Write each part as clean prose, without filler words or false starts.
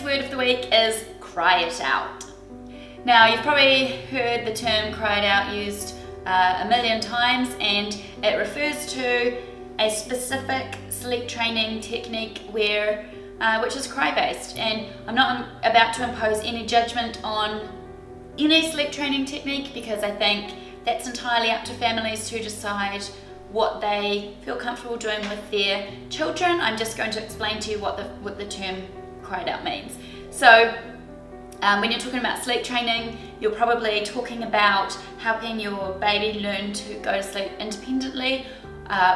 word of the week is cry it out. Now, you've probably heard the term cry it out used a million times, and it refers to a specific sleep training technique which is cry-based. And I'm not about to impose any judgment on any sleep training technique, because I think that's entirely up to families to decide what they feel comfortable doing with their children. I'm just going to explain to you what the term cried out means. So when you're talking about sleep training, you're probably talking about helping your baby learn to go to sleep independently,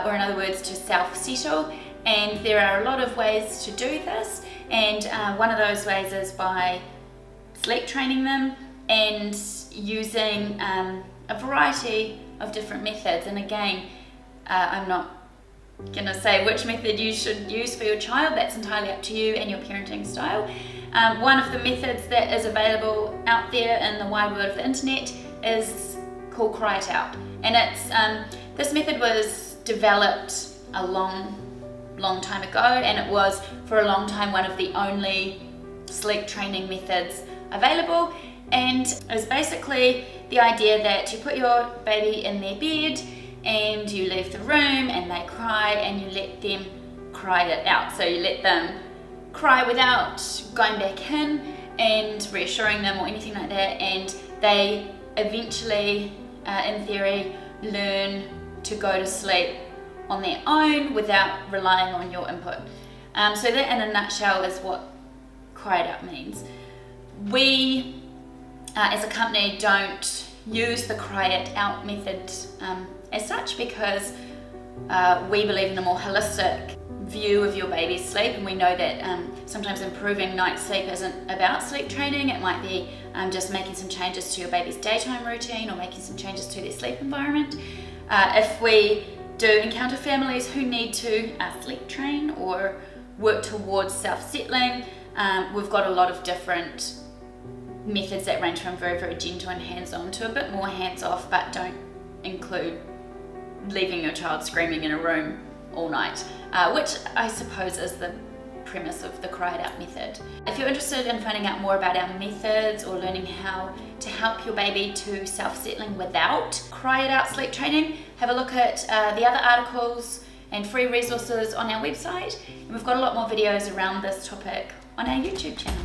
or in other words, to self-settle. And there are a lot of ways to do this, and one of those ways is by sleep training them and using a variety of different methods. And again, I'm not going to say which method you should use for your child. That's entirely up to you and your parenting style. One of the methods that is available out there in the wide world of the internet is called Cry It Out. And this method was developed a long time ago, and it was for a long time one of the only sleep training methods available. And it was basically the idea that you put your baby in their bed and you leave the room and they cry, and you let them cry it out. So you let them cry without going back in and reassuring them or anything like that, and they eventually, in theory, learn to go to sleep on their own without relying on your input. So that in a nutshell is what cry it out means. We as a company don't use the cry it out method as such, because we believe in a more holistic view of your baby's sleep, and we know that sometimes improving night sleep isn't about sleep training. It might be just making some changes to your baby's daytime routine or making some changes to their sleep environment. If we do encounter families who need to sleep train or work towards self-settling, we've got a lot of different methods that range from very, very gentle and hands-on to a bit more hands-off, but don't include leaving your child screaming in a room all night, which I suppose is the premise of the Cry It Out method. If you're interested in finding out more about our methods or learning how to help your baby to self-settling without Cry It Out sleep training, have a look at the other articles and free resources on our website. And we've got a lot more videos around this topic on our YouTube channel.